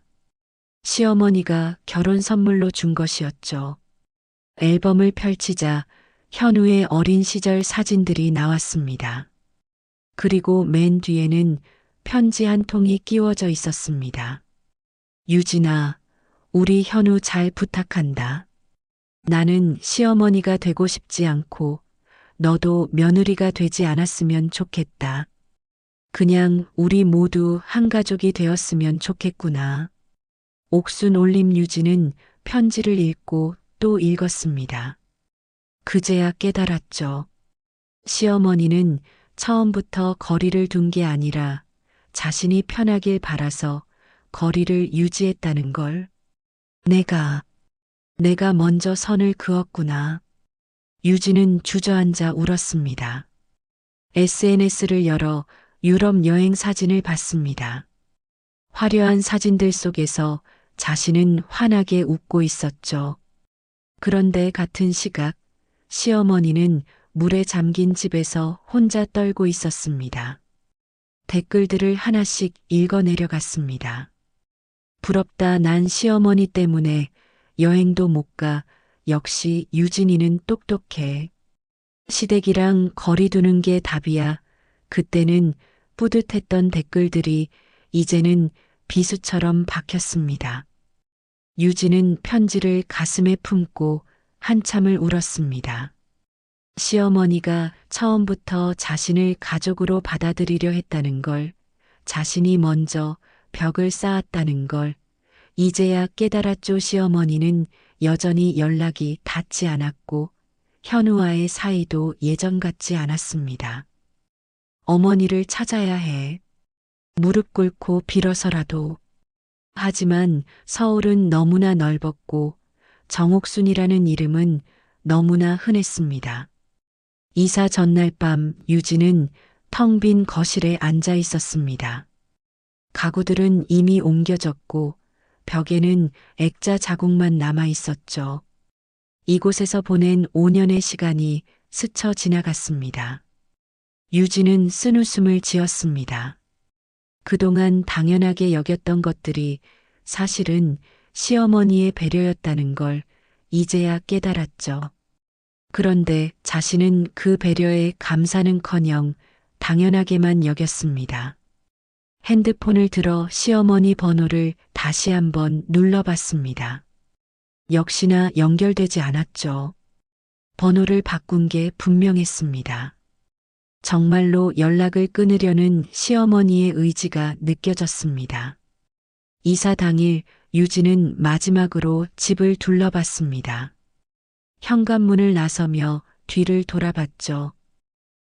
시어머니가 결혼 선물로 준 것이었죠. 앨범을 펼치자 현우의 어린 시절 사진들이 나왔습니다. 그리고 맨 뒤에는 편지 한 통이 끼워져 있었습니다. 유진아, 우리 현우 잘 부탁한다. 나는 시어머니가 되고 싶지 않고 너도 며느리가 되지 않았으면 좋겠다. 그냥 우리 모두 한 가족이 되었으면 좋겠구나. 옥순 올림 유진은 편지를 읽고 또 읽었습니다. 그제야 깨달았죠. 시어머니는 처음부터 거리를 둔 게 아니라 자신이 편하길 바라서 거리를 유지했다는 걸. 내가 먼저 선을 그었구나. 유진은 주저앉아 울었습니다. SNS를 열어 유럽 여행 사진을 봤습니다. 화려한 사진들 속에서 자신은 환하게 웃고 있었죠. 그런데 같은 시각 시어머니는 물에 잠긴 집에서 혼자 떨고 있었습니다. 댓글들을 하나씩 읽어 내려갔습니다. 부럽다, 난 시어머니 때문에 여행도 못 가. 역시 유진이는 똑똑해. 시댁이랑 거리 두는 게 답이야. 그때는 뿌듯했던 댓글들이 이제는 비수처럼 박혔습니다. 유진은 편지를 가슴에 품고 한참을 울었습니다. 시어머니가 처음부터 자신을 가족으로 받아들이려 했다는 걸, 자신이 먼저 벽을 쌓았다는 걸, 이제야 깨달았죠. 시어머니는 여전히 연락이 닿지 않았고 현우와의 사이도 예전 같지 않았습니다. 어머니를 찾아야 해. 무릎 꿇고 빌어서라도. 하지만 서울은 너무나 넓었고 정옥순이라는 이름은 너무나 흔했습니다. 이사 전날 밤 유진은 텅 빈 거실에 앉아 있었습니다. 가구들은 이미 옮겨졌고 벽에는 액자 자국만 남아 있었죠. 이곳에서 보낸 5년의 시간이 스쳐 지나갔습니다. 유진은 쓴웃음을 지었습니다. 그동안 당연하게 여겼던 것들이 사실은 시어머니의 배려였다는 걸 이제야 깨달았죠. 그런데 자신은 그 배려에 감사는커녕 당연하게만 여겼습니다. 핸드폰을 들어 시어머니 번호를 다시 한번 눌러봤습니다. 역시나 연결되지 않았죠. 번호를 바꾼 게 분명했습니다. 정말로 연락을 끊으려는 시어머니의 의지가 느껴졌습니다. 이사 당일 유진은 마지막으로 집을 둘러봤습니다. 현관문을 나서며 뒤를 돌아봤죠.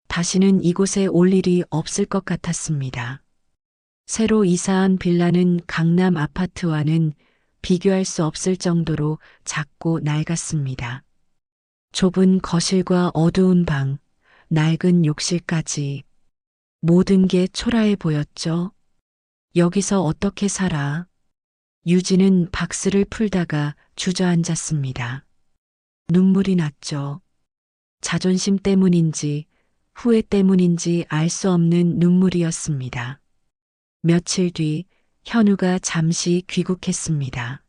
다시는 이곳에 올 일이 없을 것 같았습니다. 새로 이사한 빌라는 강남 아파트와는 비교할 수 없을 정도로 작고 낡았습니다. 좁은 거실과 어두운 방, 낡은 욕실까지 모든 게 초라해 보였죠. 여기서 어떻게 살아? 유진은 박스를 풀다가 주저앉았습니다. 눈물이 났죠. 자존심 때문인지 후회 때문인지 알 수 없는 눈물이었습니다. 며칠 뒤 현우가 잠시 귀국했습니다.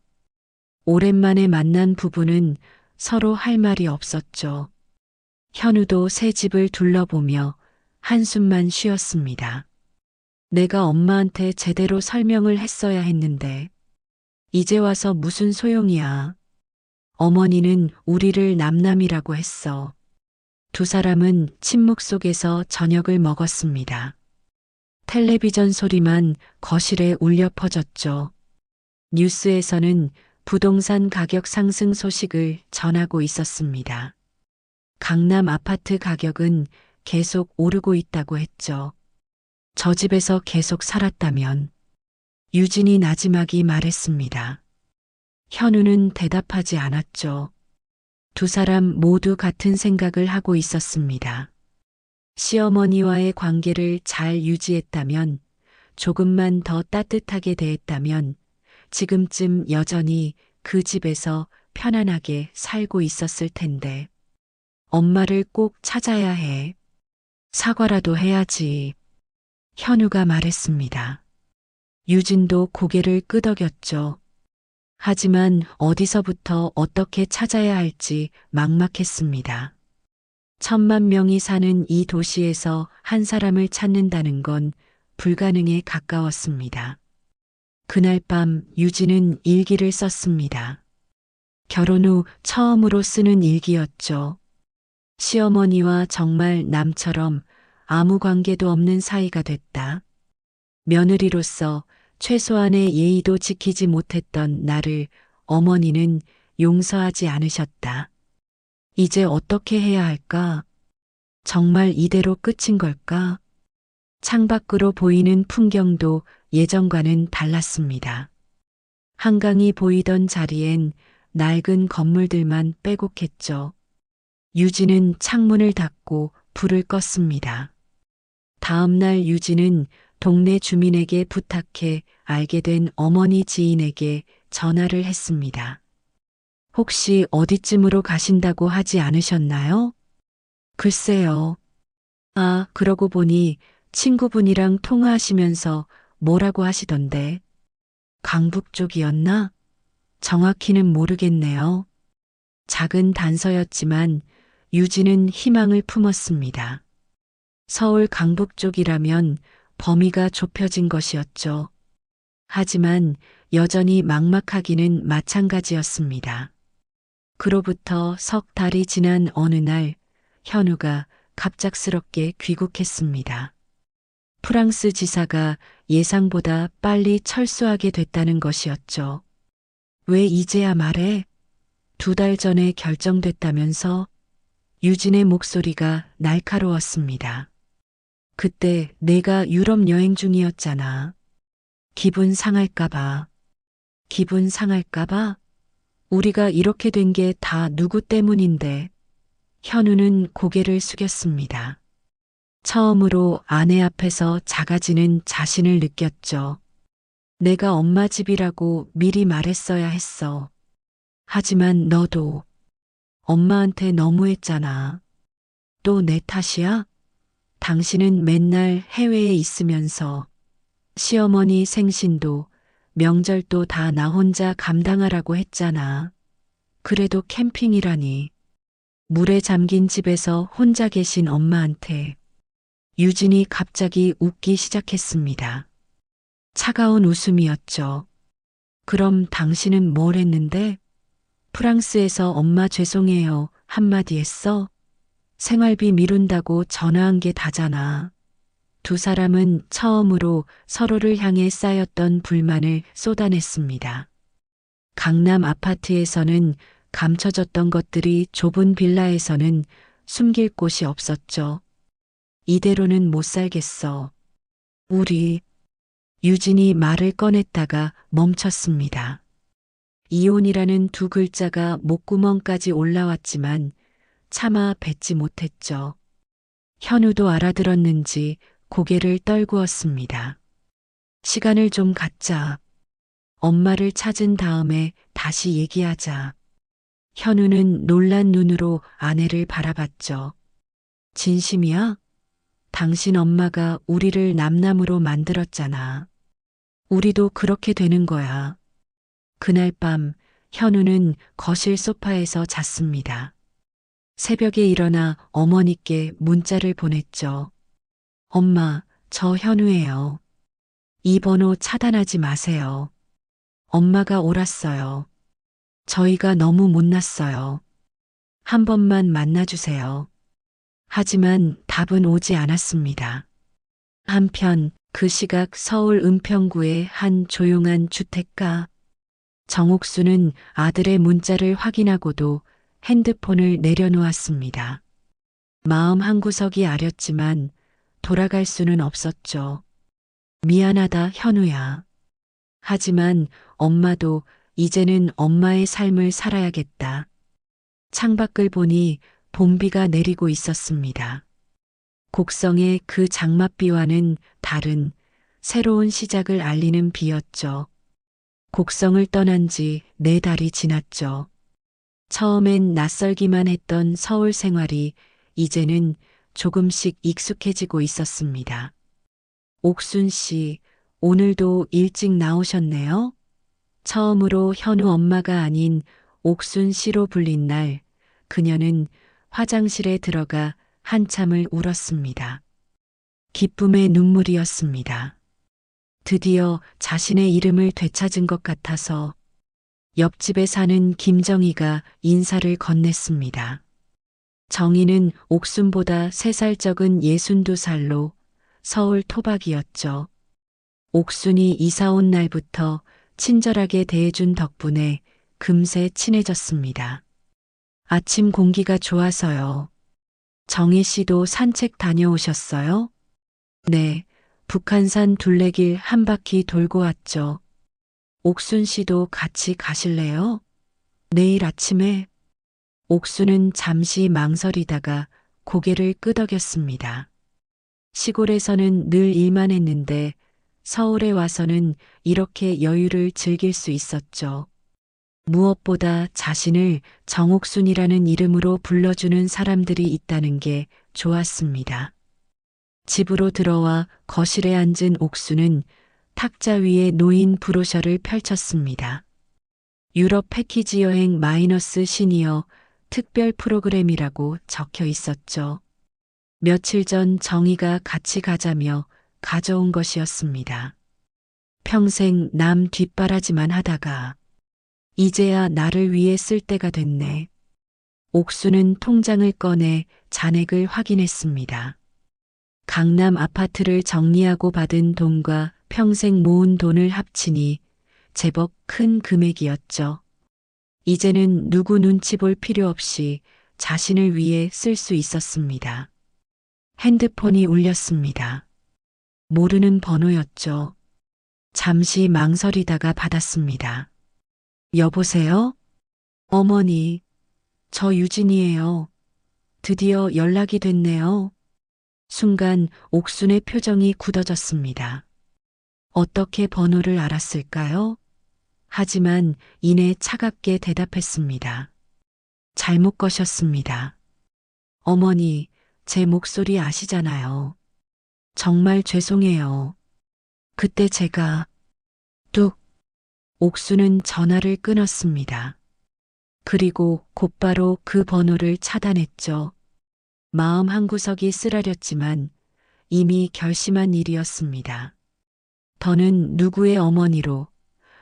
오랜만에 만난 부부는 서로 할 말이 없었죠. 현우도 새 집을 둘러보며 한숨만 쉬었습니다. 내가 엄마한테 제대로 설명을 했어야 했는데 이제 와서 무슨 소용이야. 어머니는 우리를 남남이라고 했어. 두 사람은 침묵 속에서 저녁을 먹었습니다. 텔레비전 소리만 거실에 울려 퍼졌죠. 뉴스에서는 부동산 가격 상승 소식을 전하고 있었습니다. 강남 아파트 가격은 계속 오르고 있다고 했죠. 저 집에서 계속 살았다면 유진이 나지막이 말했습니다. 현우는 대답하지 않았죠. 두 사람 모두 같은 생각을 하고 있었습니다. 시어머니와의 관계를 잘 유지했다면, 조금만 더 따뜻하게 대했다면, 지금쯤 여전히 그 집에서 편안하게 살고 있었을 텐데, 엄마를 꼭 찾아야 해. 사과라도 해야지. 현우가 말했습니다. 유진도 고개를 끄덕였죠. 하지만 어디서부터 어떻게 찾아야 할지 막막했습니다. 1,000,000명이 사는 이 도시에서 한 사람을 찾는다는 건 불가능에 가까웠습니다. 그날 밤 유진은 일기를 썼습니다. 결혼 후 처음으로 쓰는 일기였죠. 시어머니와 정말 남처럼 아무 관계도 없는 사이가 됐다. 며느리로서 최소한의 예의도 지키지 못했던 나를 어머니는 용서하지 않으셨다. 이제 어떻게 해야 할까? 정말 이대로 끝인 걸까? 창밖으로 보이는 풍경도 예전과는 달랐습니다. 한강이 보이던 자리엔 낡은 건물들만 빼곡했죠. 유진은 창문을 닫고 불을 껐습니다. 다음 날 유진은 동네 주민에게 부탁해 알게 된 어머니 지인에게 전화를 했습니다. 혹시 어디쯤으로 가신다고 하지 않으셨나요? 글쎄요. 아, 그러고 보니 친구분이랑 통화하시면서 뭐라고 하시던데. 강북 쪽이었나? 정확히는 모르겠네요. 작은 단서였지만 유진은 희망을 품었습니다. 서울 강북 쪽이라면 범위가 좁혀진 것이었죠. 하지만 여전히 막막하기는 마찬가지였습니다. 그로부터 석 달이 지난 어느 날 현우가 갑작스럽게 귀국했습니다. 프랑스 지사가 예상보다 빨리 철수하게 됐다는 것이었죠. 왜 이제야 말해? 2달 전에 결정됐다면서? 유진의 목소리가 날카로웠습니다. 그때 내가 유럽 여행 중이었잖아. 기분 상할까봐. 기분 상할까봐? 우리가 이렇게 된 게 다 누구 때문인데. 현우는 고개를 숙였습니다. 처음으로 아내 앞에서 작아지는 자신을 느꼈죠. 내가 엄마 집이라고 미리 말했어야 했어. 하지만 너도 엄마한테 너무했잖아. 또 내 탓이야? 당신은 맨날 해외에 있으면서 시어머니 생신도 명절도 다 나 혼자 감당하라고 했잖아. 그래도 캠핑이라니. 물에 잠긴 집에서 혼자 계신 엄마한테 유진이 갑자기 웃기 시작했습니다. 차가운 웃음이었죠. 그럼 당신은 뭘 했는데? 프랑스에서 엄마 죄송해요 한마디 했어? 생활비 미룬다고 전화한 게 다잖아. 두 사람은 처음으로 서로를 향해 쌓였던 불만을 쏟아냈습니다. 강남 아파트에서는 감춰졌던 것들이 좁은 빌라에서는 숨길 곳이 없었죠. 이대로는 못 살겠어. 우리 유진이 말을 꺼냈다가 멈췄습니다. 이혼이라는 두 글자가 목구멍까지 올라왔지만 차마 뱉지 못했죠. 현우도 알아들었는지 고개를 떨구었습니다. 시간을 좀 갖자. 엄마를 찾은 다음에 다시 얘기하자. 현우는 놀란 눈으로 아내를 바라봤죠. 진심이야? 당신 엄마가 우리를 남남으로 만들었잖아. 우리도 그렇게 되는 거야. 그날 밤 현우는 거실 소파에서 잤습니다. 새벽에 일어나 어머니께 문자를 보냈죠. 엄마, 저 현우예요. 이 번호 차단하지 마세요. 엄마가 옳았어요. 저희가 너무 못났어요. 한 번만 만나주세요. 하지만 답은 오지 않았습니다. 한편 그 시각 서울 은평구의 한 조용한 주택가. 정옥수는 아들의 문자를 확인하고도 핸드폰을 내려놓았습니다. 마음 한구석이 아렸지만 돌아갈 수는 없었죠. 미안하다, 현우야. 하지만 엄마도 이제는 엄마의 삶을 살아야겠다. 창밖을 보니 봄비가 내리고 있었습니다. 곡성의 그 장맛비와는 다른 새로운 시작을 알리는 비였죠. 곡성을 떠난 지 4달이 지났죠. 처음엔 낯설기만 했던 서울 생활이 이제는 조금씩 익숙해지고 있었습니다. 옥순 씨, 오늘도 일찍 나오셨네요? 처음으로 현우 엄마가 아닌 옥순 씨로 불린 날, 그녀는 화장실에 들어가 한참을 울었습니다. 기쁨의 눈물이었습니다. 드디어 자신의 이름을 되찾은 것 같아서 옆집에 사는 김정희가 인사를 건넸습니다. 정희는 옥순보다 3살 적은 62살로 서울 토박이었죠. 옥순이 이사 온 날부터 친절하게 대해준 덕분에 금세 친해졌습니다. 아침 공기가 좋아서요. 정희 씨도 산책 다녀오셨어요? 네, 북한산 둘레길 한 바퀴 돌고 왔죠. 옥순 씨도 같이 가실래요? 내일 아침에. 옥순은 잠시 망설이다가 고개를 끄덕였습니다. 시골에서는 늘 일만 했는데 서울에 와서는 이렇게 여유를 즐길 수 있었죠. 무엇보다 자신을 정옥순이라는 이름으로 불러주는 사람들이 있다는 게 좋았습니다. 집으로 들어와 거실에 앉은 옥순은 탁자 위에 놓인 브로셔를 펼쳤습니다. 유럽 패키지 여행 마이너스 시니어 특별 프로그램이라고 적혀 있었죠. 며칠 전 정희가 같이 가자며 가져온 것이었습니다. 평생 남 뒷바라지만 하다가 이제야 나를 위해 쓸 때가 됐네. 옥수는 통장을 꺼내 잔액을 확인했습니다. 강남 아파트를 정리하고 받은 돈과 평생 모은 돈을 합치니 제법 큰 금액이었죠. 이제는 누구 눈치 볼 필요 없이 자신을 위해 쓸 수 있었습니다. 핸드폰이 울렸습니다. 모르는 번호였죠. 잠시 망설이다가 받았습니다. 여보세요? 어머니, 저 유진이에요. 드디어 연락이 됐네요. 순간 옥순의 표정이 굳어졌습니다. 어떻게 번호를 알았을까요? 하지만 이내 차갑게 대답했습니다. 잘못 거셨습니다. 어머니, 제 목소리 아시잖아요. 정말 죄송해요. 그때 제가 뚝 옥수는 전화를 끊었습니다. 그리고 곧바로 그 번호를 차단했죠. 마음 한구석이 쓰라렸지만 이미 결심한 일이었습니다. 더는 누구의 어머니로,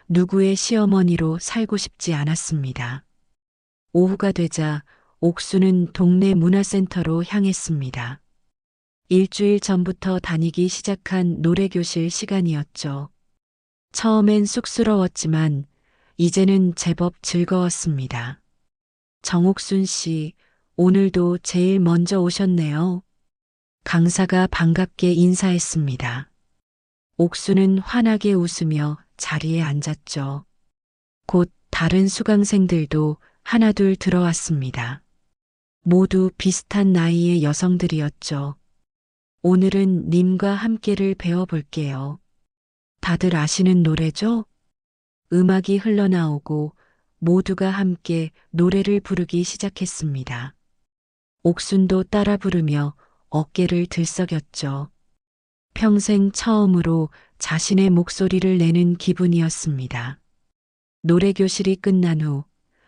누구의 시어머니로 살고 싶지 않았습니다. 오후가 되자 옥수는 동네 문화센터로 향했습니다. 일주일 전부터 다니기 시작한 노래교실 시간이었죠. 처음엔 쑥스러웠지만 이제는 제법 즐거웠습니다. 정옥순 씨, 오늘도 제일 먼저 오셨네요. 강사가 반갑게 인사했습니다. 옥수는 환하게 웃으며 자리에 앉았죠. 곧 다른 수강생들도 하나둘 들어왔습니다. 모두 비슷한 나이의 여성들이었죠. 오늘은 님과 함께를 배워볼게요. 다들 아시는 노래죠? 음악이 흘러나오고 모두가 함께 노래를 부르기 시작했습니다. 옥순도 따라 부르며 어깨를 들썩였죠. 평생 처음으로 자신의 목소리를 내는 기분이었습니다. 노래교실이 끝난 후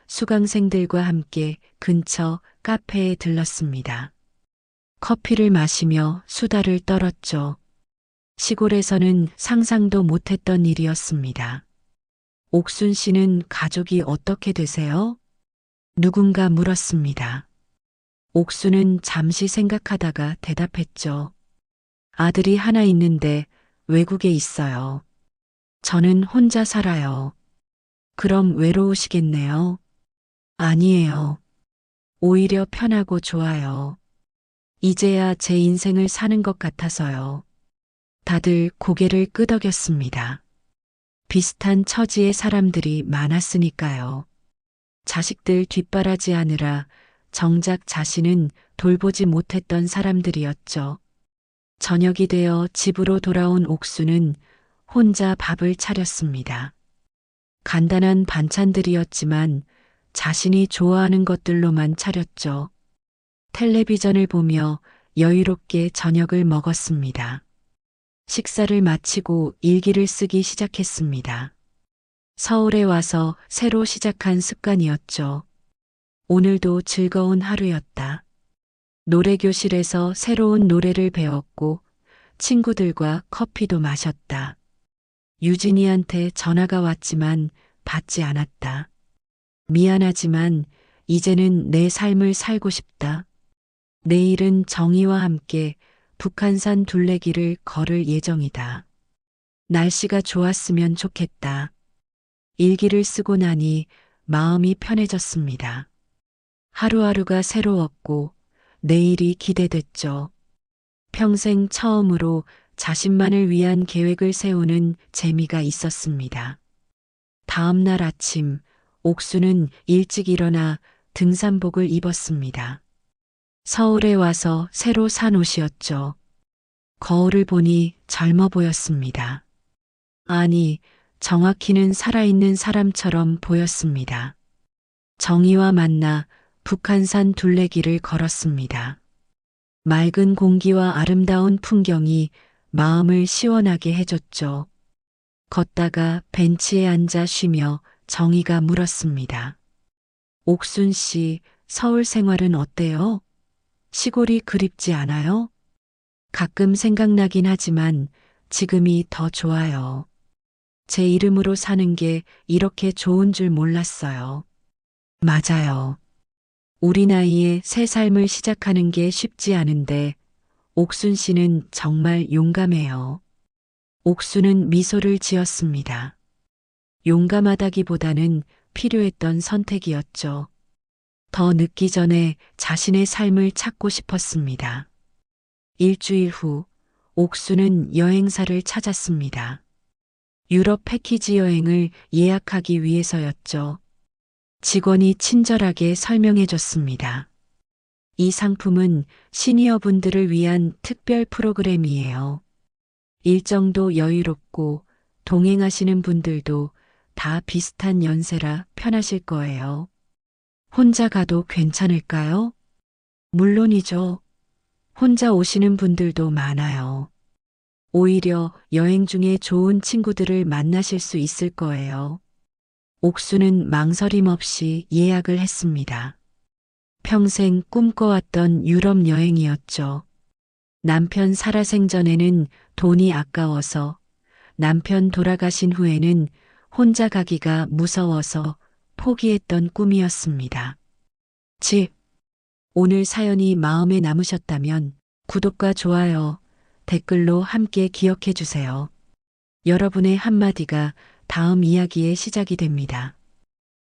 수강생들과 함께 근처 카페에 들렀습니다. 커피를 마시며 수다를 떨었죠. 시골에서는 상상도 못했던 일이었습니다. 옥순 씨는 가족이 어떻게 되세요? 누군가 물었습니다. 옥순은 잠시 생각하다가 대답했죠. 아들이 하나 있는데 외국에 있어요. 저는 혼자 살아요. 그럼 외로우시겠네요. 아니에요. 오히려 편하고 좋아요. 이제야 제 인생을 사는 것 같아서요. 다들 고개를 끄덕였습니다. 비슷한 처지의 사람들이 많았으니까요. 자식들 뒷바라지하느라 정작 자신은 돌보지 못했던 사람들이었죠. 저녁이 되어 집으로 돌아온 옥수는 혼자 밥을 차렸습니다. 간단한 반찬들이었지만 자신이 좋아하는 것들로만 차렸죠. 텔레비전을 보며 여유롭게 저녁을 먹었습니다. 식사를 마치고 일기를 쓰기 시작했습니다. 서울에 와서 새로 시작한 습관이었죠. 오늘도 즐거운 하루였다. 노래교실에서 새로운 노래를 배웠고 친구들과 커피도 마셨다. 유진이한테 전화가 왔지만 받지 않았다. 미안하지만 이제는 내 삶을 살고 싶다. 내일은 정희와 함께 북한산 둘레길을 걸을 예정이다. 날씨가 좋았으면 좋겠다. 일기를 쓰고 나니 마음이 편해졌습니다. 하루하루가 새로웠고 내일이 기대됐죠. 평생 처음으로 자신만을 위한 계획을 세우는 재미가 있었습니다. 다음 날 아침, 옥수는 일찍 일어나 등산복을 입었습니다. 서울에 와서 새로 산 옷이었죠. 거울을 보니 젊어 보였습니다. 아니, 정확히는 살아있는 사람처럼 보였습니다. 정희와 만나 북한산 둘레길을 걸었습니다. 맑은 공기와 아름다운 풍경이 마음을 시원하게 해줬죠. 걷다가 벤치에 앉아 쉬며 정희가 물었습니다. 옥순 씨, 서울 생활은 어때요? 시골이 그립지 않아요? 가끔 생각나긴 하지만 지금이 더 좋아요. 제 이름으로 사는 게 이렇게 좋은 줄 몰랐어요. 맞아요. 우리 나이에 새 삶을 시작하는 게 쉽지 않은데 옥순 씨는 정말 용감해요. 옥순은 미소를 지었습니다. 용감하다기보다는 필요했던 선택이었죠. 더 늦기 전에 자신의 삶을 찾고 싶었습니다. 일주일 후 옥수는 여행사를 찾았습니다. 유럽 패키지 여행을 예약하기 위해서였죠. 직원이 친절하게 설명해 줬습니다. 이 상품은 시니어분들을 위한 특별 프로그램이에요. 일정도 여유롭고 동행하시는 분들도 다 비슷한 연세라 편하실 거예요. 혼자 가도 괜찮을까요? 물론이죠. 혼자 오시는 분들도 많아요. 오히려 여행 중에 좋은 친구들을 만나실 수 있을 거예요. 옥수는 망설임 없이 예약을 했습니다. 평생 꿈꿔왔던 유럽 여행이었죠. 남편 살아생전에는 돈이 아까워서, 남편 돌아가신 후에는 혼자 가기가 무서워서 포기했던 꿈이었습니다. 오늘 사연이 마음에 남으셨다면 구독과 좋아요, 댓글로 함께 기억해 주세요. 여러분의 한마디가 다음 이야기의 시작이 됩니다.